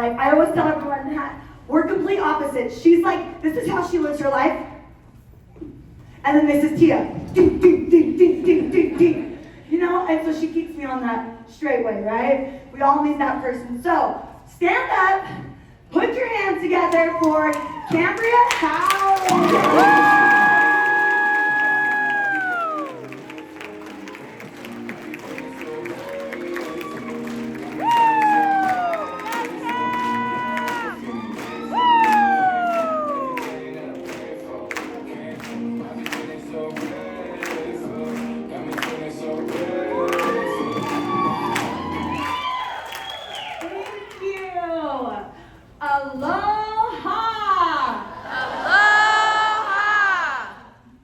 I always tell everyone that we're complete opposites. She's like, this is how she lives her life. And then this is Tia. Ding, ding, ding, ding, ding, ding, ding. You know, and so she keeps me on that straight way, right? We all need that person. So, stand up, put your hands together for Cambria House. Aloha! Aloha!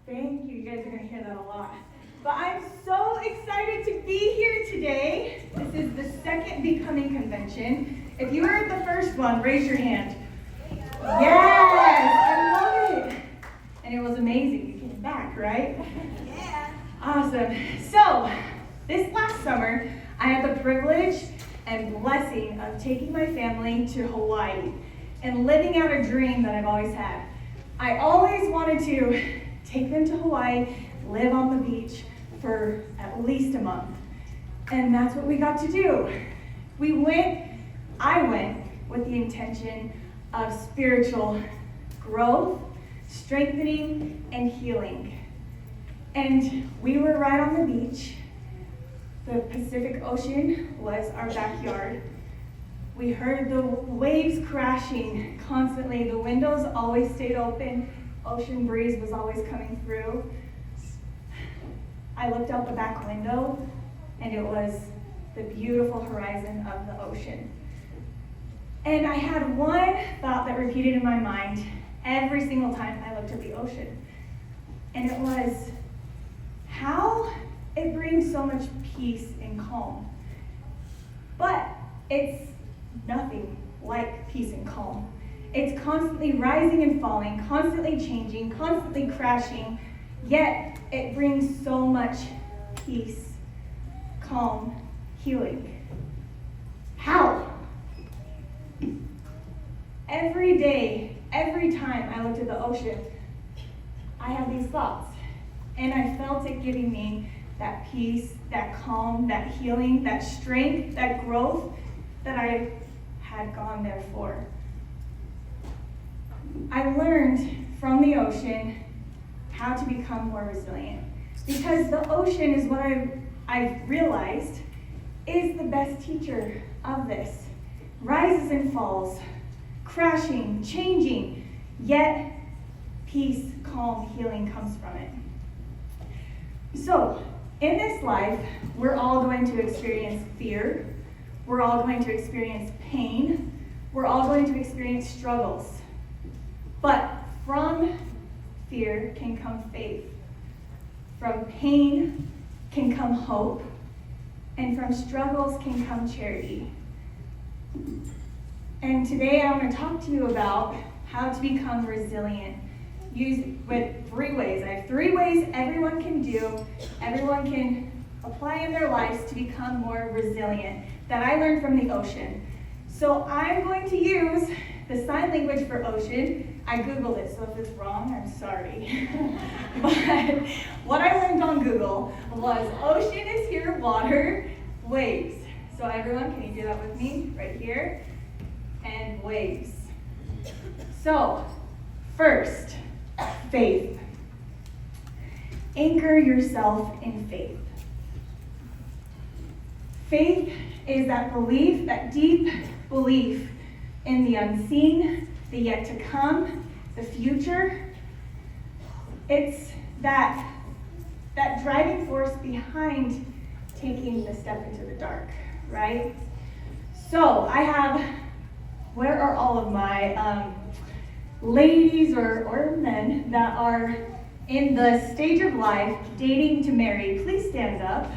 Thank you. You guys are going to hear that a lot. But I'm so excited to be here today. This is the second Becoming Convention. If you were at the first one, raise your hand. Yes! I love it. And it was amazing. You came back, right? Yeah. Awesome. So, this last summer, I had the privilege and blessing of taking my family to Hawaii and living out a dream that I've always had. I always wanted to take them to Hawaii, live on the beach for at least a month. And that's what we got to do. I went with the intention of spiritual growth, strengthening, and healing. And we were right on the beach. The Pacific Ocean was our backyard. We heard the waves crashing constantly. The windows always stayed open. Ocean breeze was always coming through. I looked out the back window, and it was the beautiful horizon of the ocean. And I had one thought that repeated in my mind every single time I looked at the ocean. And it was, how it brings so much peace and calm. But it's nothing like peace and calm. It's constantly rising and falling, constantly changing, constantly crashing, yet it brings so much peace, calm, healing. How? Every day, every time I looked at the ocean, I had these thoughts, and I felt it giving me that peace, that calm, that healing, that strength, that growth that I had gone there for. I learned from the ocean how to become more resilient, because the ocean is what I've realized is the best teacher of this. Rises and falls, crashing, changing, yet peace, calm, healing comes from it. So, in this life, we're all going to experience fear. We're all going to experience pain. We're all going to experience struggles. But from fear can come faith. From pain can come hope. And from struggles can come charity. And today I want to talk to you about how to become resilient. With 3 ways. I have 3 ways everyone can do, everyone can apply in their lives to become more resilient that I learned from the ocean. So I'm going to use the sign language for ocean. I Googled it, so if it's wrong, I'm sorry. But what I learned on Google was ocean is here, water, waves. So everyone, can you do that with me? Right here. And waves. So, first, faith. Anchor yourself in faith. Faith is that belief, that deep belief in the unseen, the yet to come, the future. It's that driving force behind taking the step into the dark, right? So where are all of my ladies or men that are in the stage of life dating to marry? Please stand up.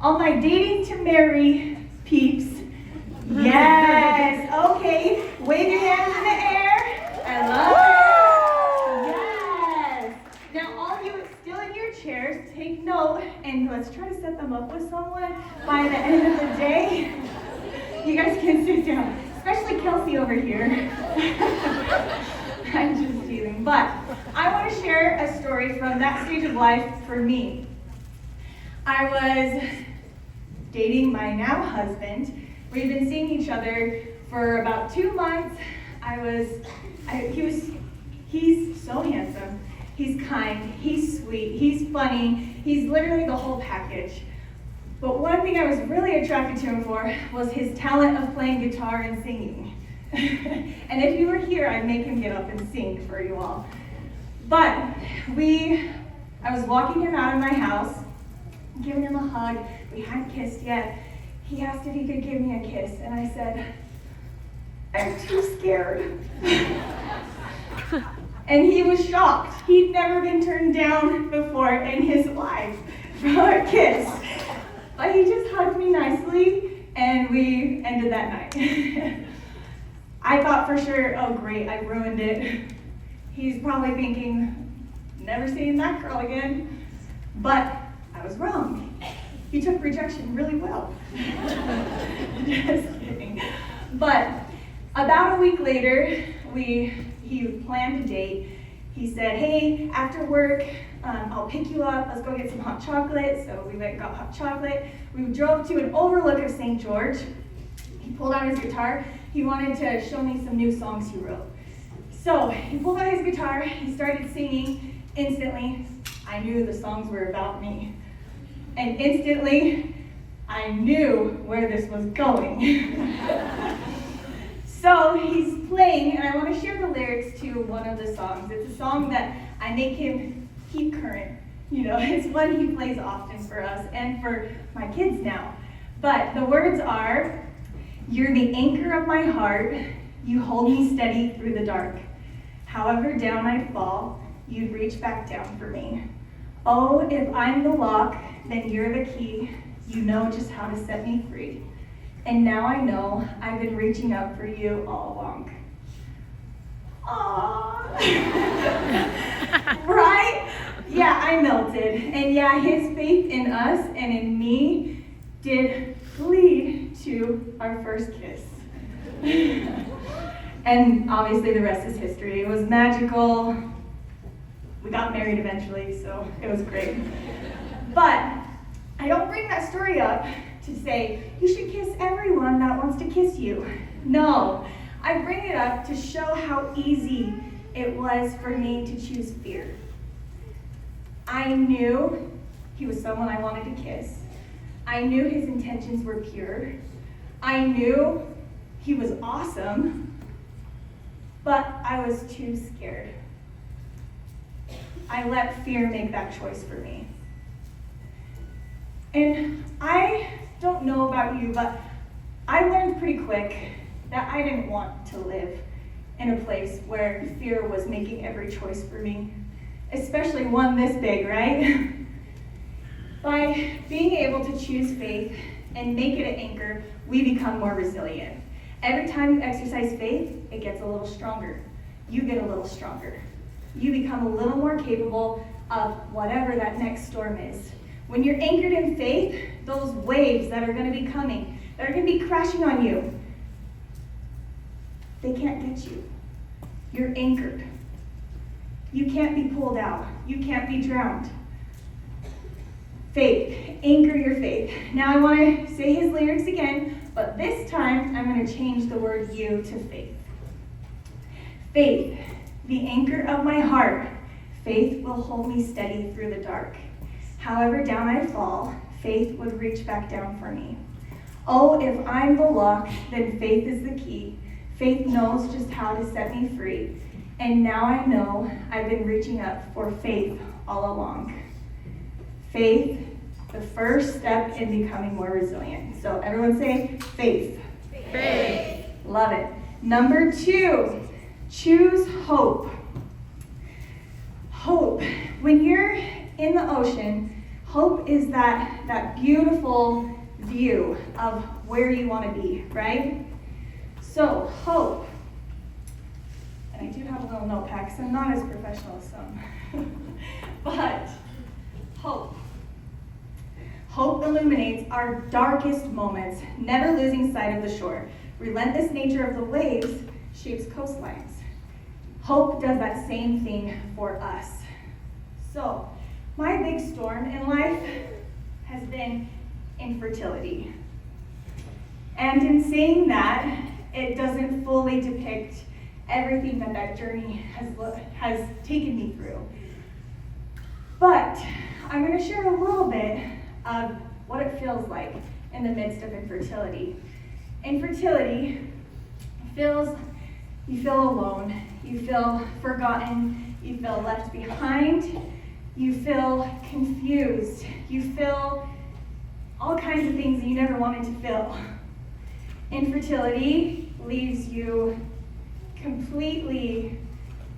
All my dating to marry peeps. Yes. Okay. Wave your hands in the air. I love it. Yes. Now all of you still in your chairs, take note, and let's try to set them up with someone by the end of the day. You guys can sit down, especially Kelly. Kelsey over here. I'm just teasing. But I want to share a story from that stage of life for me. I was dating my now husband. We've been seeing each other for about 2 months. He's so handsome. He's kind, he's sweet, he's funny, he's literally the whole package. But one thing I was really attracted to him for was his talent of playing guitar and singing. And if he were here, I'd make him get up and sing for you all. But I was walking him out of my house, giving him a hug. We hadn't kissed yet. He asked if he could give me a kiss, and I said, I'm too scared. And he was shocked. He'd never been turned down before in his life for a kiss. But he just hugged me nicely, and we ended that night. I thought for sure, oh great, I ruined it. He's probably thinking, never seeing that girl again. But I was wrong. He took rejection really well. Just kidding. But about a week later, he planned a date. He said, hey, after work, I'll pick you up. Let's go get some hot chocolate. So we went and got hot chocolate. We drove to an overlook of St. George. He pulled out his guitar. He wanted to show me some new songs he wrote. So he pulled out his guitar. He started singing. Instantly, I knew the songs were about me. And instantly, I knew where this was going. So he's playing, and I want to share the lyrics to one of the songs. It's a song that I make him keep current. You know, it's one he plays often for us and for my kids now. But the words are, you're the anchor of my heart, you hold me steady through the dark. However down I fall, you'd reach back down for me. Oh, if I'm the lock, then you're the key. You know just how to set me free. And now I know I've been reaching out for you all along. Aww. Right? Yeah, I melted. And yeah, his faith in us and in me did lead to our first kiss. And obviously the rest is history. It was magical. We got married eventually, so it was great. But I don't bring that story up to say, you should kiss everyone that wants to kiss you. No, I bring it up to show how easy it was for me to choose fear. I knew he was someone I wanted to kiss. I knew his intentions were pure. I knew he was awesome, but I was too scared. I let fear make that choice for me. And I don't know about you, but I learned pretty quick that I didn't want to live in a place where fear was making every choice for me, especially one this big, right? By being able to choose faith and make it an anchor, we become more resilient. Every time you exercise faith, it gets a little stronger. You get a little stronger. You become a little more capable of whatever that next storm is. When you're anchored in faith, those waves that are going to be coming, that are going to be crashing on you, they can't get you. You're anchored. You can't be pulled out. You can't be drowned. Faith. Anchor your faith. Now I want to say his lyrics again, but this time I'm going to change the word you to faith. Faith, the anchor of my heart. Faith will hold me steady through the dark. However down I fall, faith would reach back down for me. Oh, if I'm the lock, then faith is the key. Faith knows just how to set me free. And now I know I've been reaching up for faith all along. Faith, the first step in becoming more resilient. So everyone say faith. Faith. Love it. Number 2, choose hope. Hope. When you're in the ocean, hope is that beautiful view of where you want to be, right? So, hope. And I do have a little notepad because I'm not as professional as some. But, hope. Hope illuminates our darkest moments, never losing sight of the shore. Relentless nature of the waves shapes coastlines. Hope does that same thing for us. So, my big storm in life has been infertility. And in saying that, it doesn't fully depict everything that journey has taken me through. But I'm going to share a little bit of what it feels like in the midst of infertility. Infertility you feel alone, you feel forgotten, you feel left behind, you feel confused, you feel all kinds of things that you never wanted to feel. Infertility leaves you completely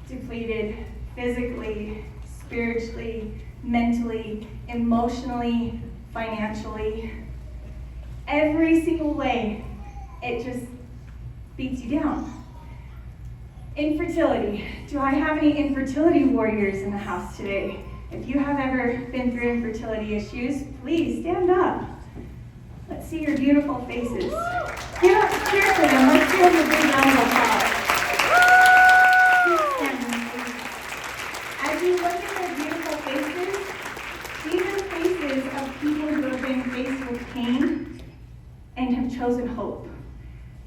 depleted physically, spiritually, mentally, emotionally, financially. Every single way, it just beats you down. Infertility. Do I have any infertility warriors in the house today? If you have ever been through infertility issues, please stand up. Let's see your beautiful faces. Give up, cheer for them. Let's give them a big round of applause. As you look at their beautiful faces, these are faces of people who have been faced with pain and have chosen hope.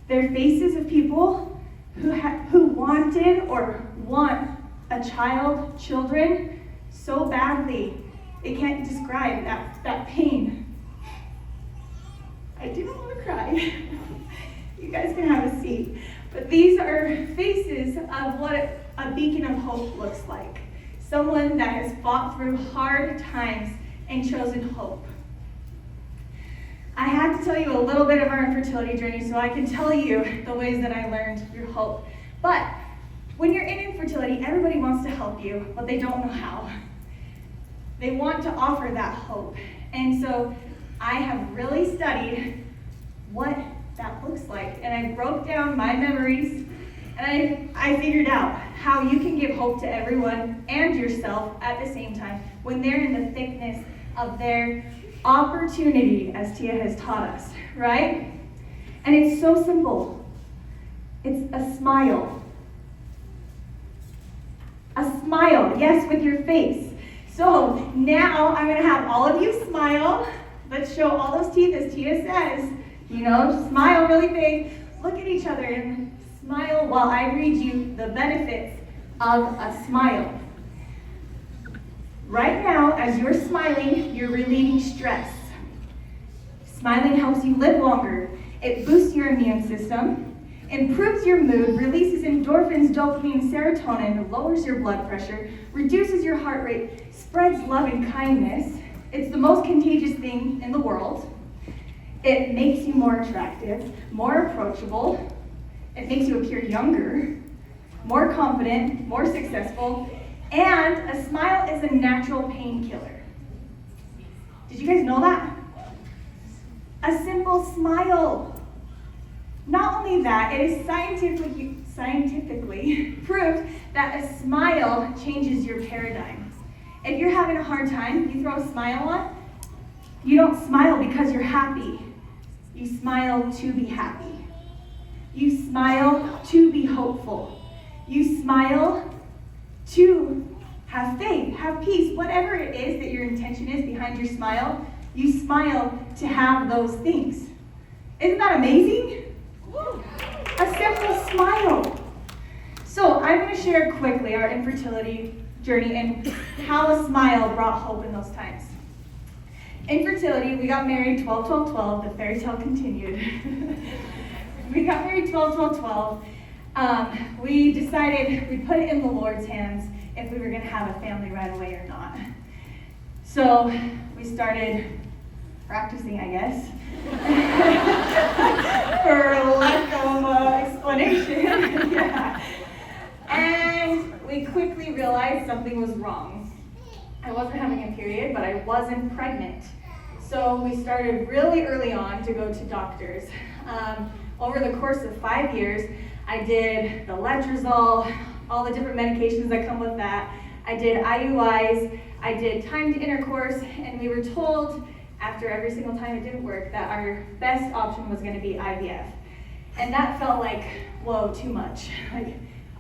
They're faces of people who wanted or want a child, children, so badly. They can't describe that pain. I didn't want to cry. You guys can have a seat. But these are faces of what a beacon of hope looks like. Someone that has fought through hard times and chosen hope. I had to tell you a little bit of our infertility journey so I can tell you the ways that I learned through hope. But when you're in infertility, everybody wants to help you, but they don't know how. They want to offer that hope. And so I have really studied what that looks like. And I broke down my memories, and I figured out how you can give hope to everyone and yourself at the same time when they're in the thickness of their opportunity, as Tia has taught us, right? And it's so simple. It's a smile. A smile, yes, with your face. So now I'm going to have all of you smile. Let's show all those teeth, as Tia says. Smile really big. Look at each other and smile while I read you the benefits of a smile. Right now, as you're smiling, you're relieving stress. Smiling helps you live longer. It boosts your immune system, improves your mood, releases endorphins, dopamine, serotonin, lowers your blood pressure, reduces your heart rate, spreads love and kindness. It's the most contagious thing in the world. It makes you more attractive, more approachable. It makes you appear younger, more confident, more successful. And a smile is a natural painkiller. Did you guys know that? A simple smile. Not only that, it is scientifically proved that a smile changes your paradigm. If you're having a hard time, you throw a smile on, you don't smile because you're happy. You smile to be happy. You smile to be hopeful. You smile to have faith, have peace, whatever it is that your intention is behind your smile, you smile to have those things. Isn't that amazing? A simple smile. So I'm going to share quickly our infertility journey and how a smile brought hope in those times. Infertility, we got married 12-12-12, the fairy tale continued. We got married 12-12-12. We decided we'd put it in the Lord's hands if we were going to have a family right away or not. So we started practicing, I guess, for lack of explanation. Yeah. And we quickly realized something was wrong. I wasn't having a period, but I wasn't pregnant. So we started really early on to go to doctors. Over the course of 5 years, I did the letrozole, all the different medications that come with that. I did IUIs, I did timed intercourse, and we were told after every single time it didn't work that our best option was going to be IVF. And that felt like, whoa, too much. Like,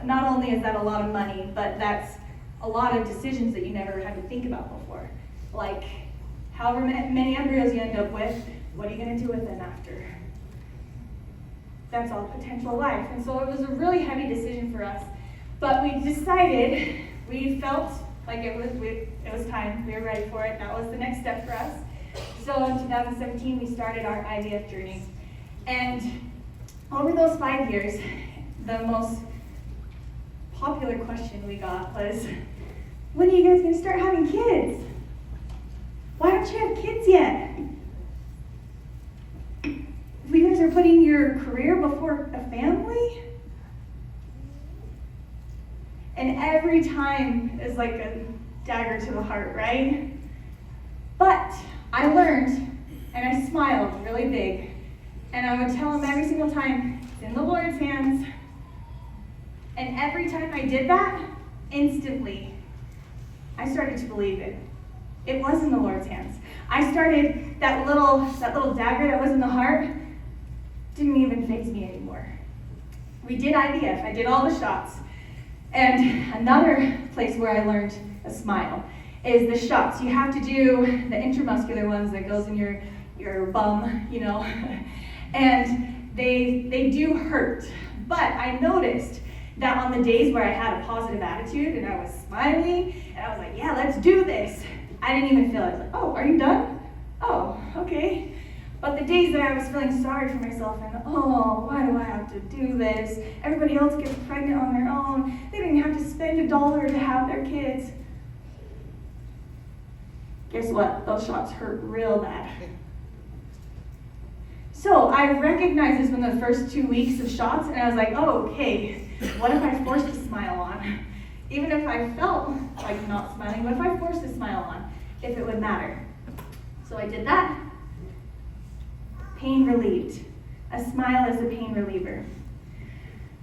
not only is that a lot of money, but that's a lot of decisions that you never had to think about before. Like, however many embryos you end up with, what are you gonna do with them after? That's all potential life. And so it was a really heavy decision for us. But we decided, we felt like it was time, we were ready for it. That was the next step for us. So in 2017, we started our IVF journey. And over those 5 years, the most popular question we got was, when are you guys gonna start having kids? Why don't you have kids yet? If you guys are putting your career before a family? And every time is like a dagger to the heart, right? But I learned, and I smiled really big, and I would tell him every single time, it's in the Lord's hands. And every time I did that, instantly, I started to believe it. It was in the Lord's hands. I started, that little dagger that was in the heart, didn't even faze me anymore. We did IVF, I did all the shots. And another place where I learned a smile is the shots. You have to do the intramuscular ones that goes in your bum, you know. And they do hurt. But I noticed that on the days where I had a positive attitude and I was smiling and I was like, yeah, let's do this, I didn't even feel it. I was like, oh, are you done? Oh, okay. But the days that I was feeling sorry for myself and, oh, why do I have to do this? Everybody else gets pregnant on their own. They didn't have to spend $1 to have their kids. Guess what? Those shots hurt real bad. So I recognized this in the first 2 weeks of shots, and I was like, oh, okay, what if I forced a smile on? Even if I felt like not smiling, what if I forced a smile on? If it would matter. So I did that. Pain relieved. A smile is a pain reliever.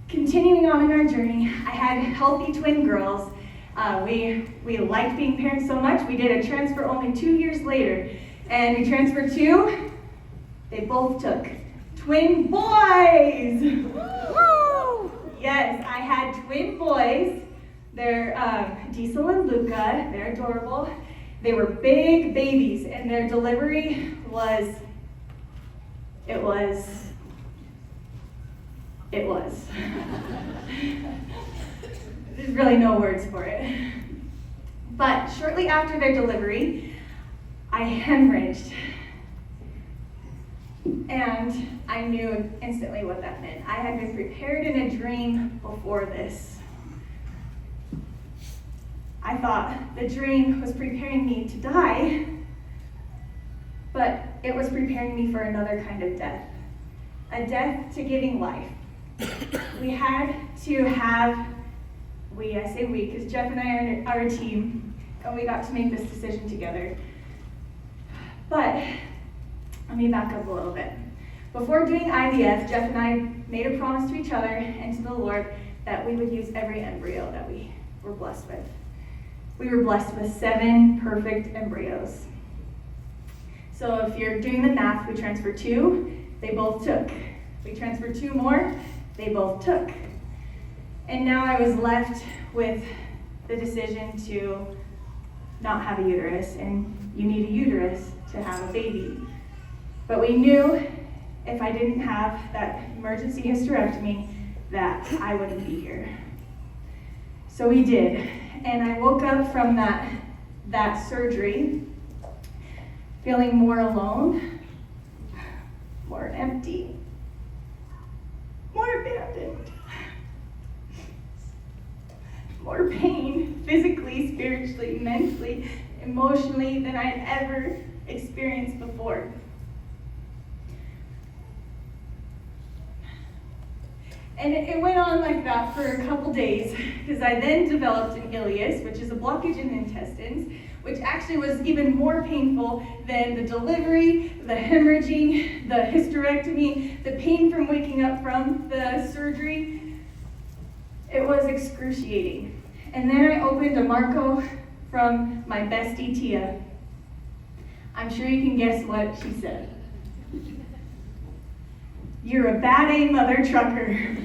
Continuing on in our journey, I had healthy twin girls. We liked being parents so much, we did a transfer only 2 years later. And we transferred 2, they both took. Twin boys! Woo! Yes, I had twin boys. They're Diesel and Luca, they're adorable. They were big babies, and their delivery was. There's really no words for it. But shortly after their delivery, I hemorrhaged. And I knew instantly what that meant. I had been prepared in a dream before this. I thought the dream was preparing me to die, but it was preparing me for another kind of death. A death to giving life. We had to have, I say we, because Jeff and I are a team, and we got to make this decision together. But, let me back up a little bit. Before doing IVF, Jeff and I made a promise to each other and to the Lord that we would use every embryo that we were blessed with. We were blessed with 7 perfect embryos. So if you're doing the math, we transferred 2, they both took. We transferred 2 more, they both took. And now I was left with the decision to not have a uterus, and you need a uterus to have a baby. But we knew if I didn't have that emergency hysterectomy that I wouldn't be here. So we did. And I woke up from that surgery feeling more alone, more empty, more abandoned, more pain, physically, spiritually, mentally, emotionally than I'd ever experienced before. And it went on like that for a couple days, because I then developed an ileus, which is a blockage in the intestines, which actually was even more painful than the delivery, the hemorrhaging, the hysterectomy, the pain from waking up from the surgery. It was excruciating. And then I opened a Marco from my bestie Tia. I'm sure you can guess what she said. You're a bad A mother trucker.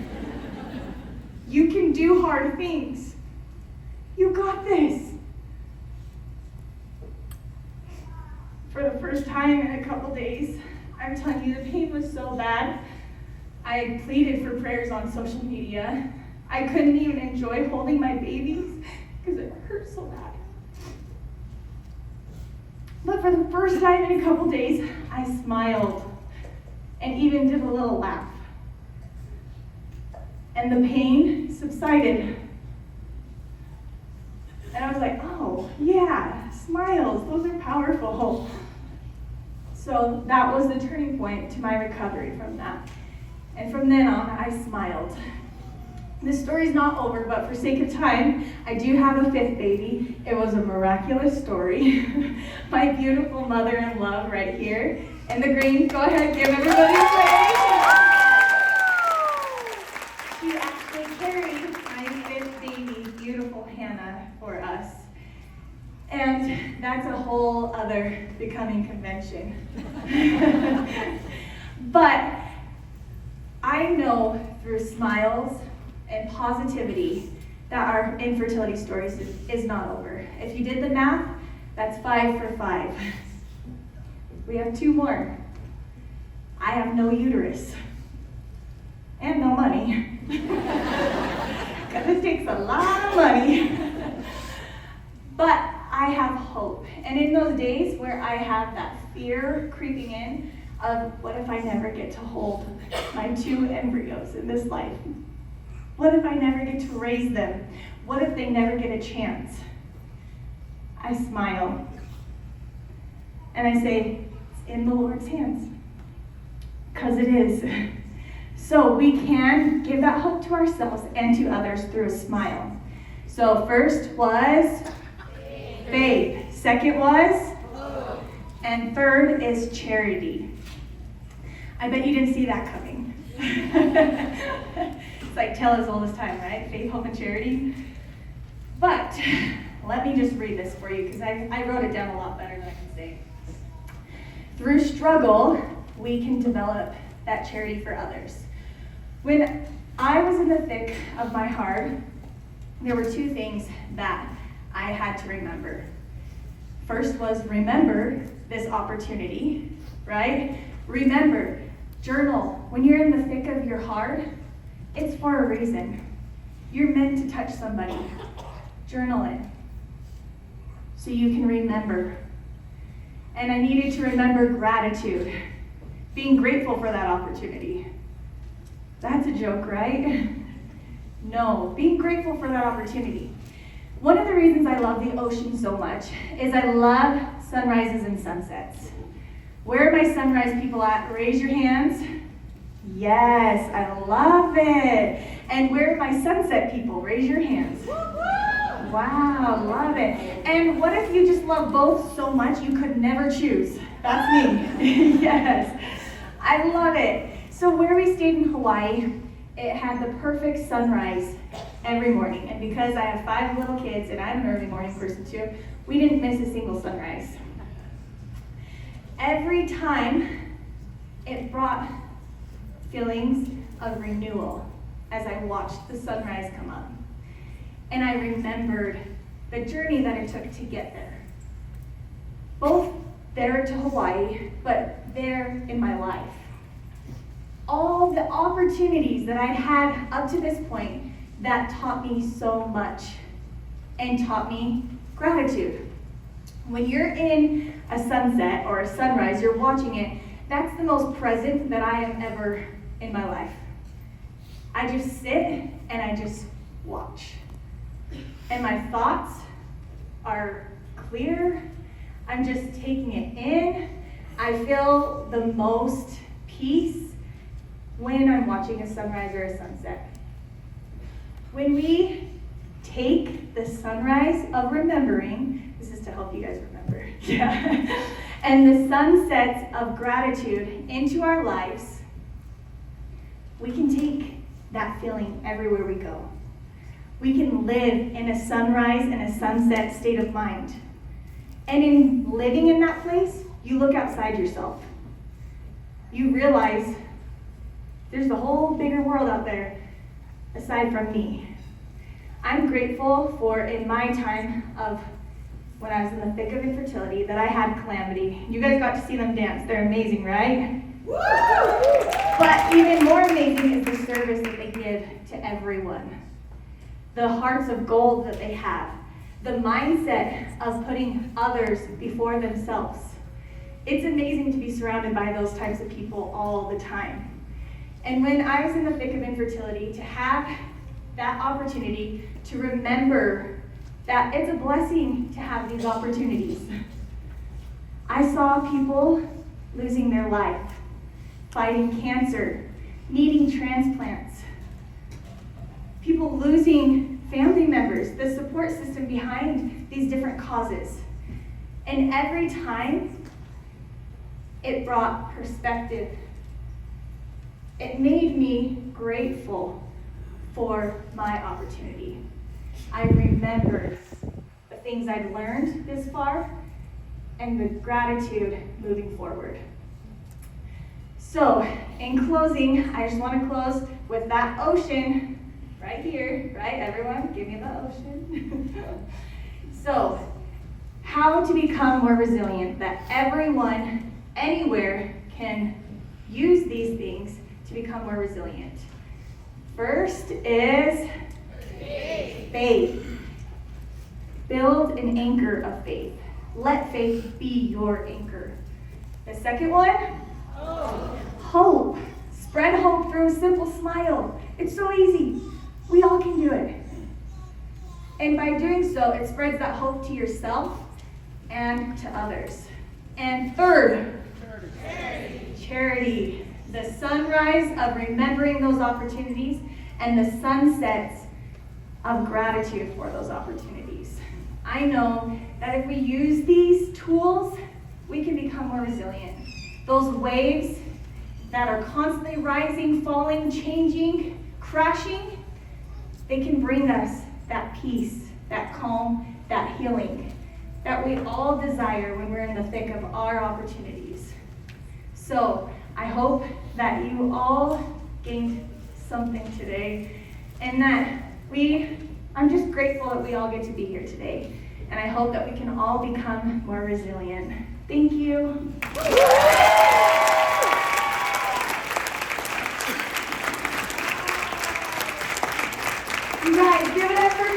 You can do hard things. You got this. For the first time in a couple days, I'm telling you, the pain was so bad. I pleaded for prayers on social media. I couldn't even enjoy holding my babies because it hurt so bad. But for the first time in a couple days, I smiled and even did a little laugh. And the pain subsided. And I was like, oh, yeah, smiles, those are powerful. So that was the turning point to my recovery from that. And from then on, I smiled. This story's not over, but for sake of time, I do have a fifth baby. It was a miraculous story. My beautiful mother-in-law right here. And the green, go ahead, give everybody a praise. She actually carried my fifth baby, beautiful Hannah, for us. And that's a whole other becoming convention. But I know through smiles and positivity that our infertility stories is not over. If you did the math, that's 5 for 5. We have 2 more. I have no uterus and no money. Because it takes a lot of money. But I have hope. And in those days where I have that fear creeping in of what if I never get to hold my 2 embryos in this life? What if I never get to raise them? What if they never get a chance? I smile. And I say, it's in the Lord's hands. Because it is. So we can give that hope to ourselves and to others through a smile. So first was faith. Second was hope. And third is charity. I bet you didn't see that coming. It's like tell us all this time, right? Faith, hope, and charity. But let me just read this for you because I wrote it down a lot better than I can say. Through struggle, we can develop that charity for others. When I was in the thick of my heart, there were 2 things that I had to remember. First was remember this opportunity, right? Remember, journal. When you're in the thick of your heart, it's for a reason. You're meant to touch somebody. Journal it so you can remember. And I needed to remember gratitude, being grateful for that opportunity. That's a joke, right? No, being grateful for that opportunity. One of the reasons I love the ocean so much is I love sunrises and sunsets. Where are my sunrise people at? Raise your hands. Yes, I love it. And where are my sunset people? Raise your hands. Wow, love it. And what if you just love both so much you could never choose? That's me. Yes, I love it. So where we stayed in Hawaii, it had the perfect sunrise every morning. And because I have 5 little kids and I'm an early morning person too, we didn't miss a single sunrise. Every time it brought feelings of renewal as I watched the sunrise come up. And I remembered the journey that it took to get there. Both there to Hawaii, but there in my life. All the opportunities that I'd had up to this point that taught me so much and taught me gratitude. When you're in a sunset or a sunrise, you're watching it, that's the most present that I am ever in my life. I just sit and I just watch. And my thoughts are clear. I'm just taking it in. I feel the most peace when I'm watching a sunrise or a sunset. When we take the sunrise of remembering, this is to help you guys remember, yeah, and the sunsets of gratitude into our lives, we can take that feeling everywhere we go. We can live in a sunrise and a sunset state of mind. And in living in that place, you look outside yourself. You realize There's the whole bigger world out there aside from me. I'm grateful for, in my time of when I was in the thick of infertility, that I had Calamity. You guys got to see them dance. They're amazing, right? Woo! But even more amazing is the service that they give to everyone. The hearts of gold that they have. The mindset of putting others before themselves. It's amazing to be surrounded by those types of people all the time. And when I was in the thick of infertility, to have that opportunity to remember that it's a blessing to have these opportunities. I saw people losing their life, fighting cancer, needing transplants, people losing family members, the support system behind these different causes. And every time, it brought perspective. It made me grateful for my opportunity. I remembered the things I'd learned this far and the gratitude moving forward. So, in closing, I just want to close with that ocean right here, right? Everyone, give me the ocean. So, how to become more resilient, that everyone, anywhere, can use these things to become more resilient. First is faith. Build an anchor of faith. Let faith be your anchor. The second one, hope. Spread hope through a simple smile. It's so easy. We all can do it. And by doing so, it spreads that hope to yourself and to others. And third, charity. The sunrise of remembering those opportunities and the sunsets of gratitude for those opportunities. I know that if we use these tools, we can become more resilient. Those waves that are constantly rising, falling, changing, crashing, they can bring us that peace, that calm, that healing that we all desire when we're in the thick of our opportunities. So I hope that you all gained something today, and that I'm just grateful that we all get to be here today. And I hope that we can all become more resilient. Thank you. You guys, give it up for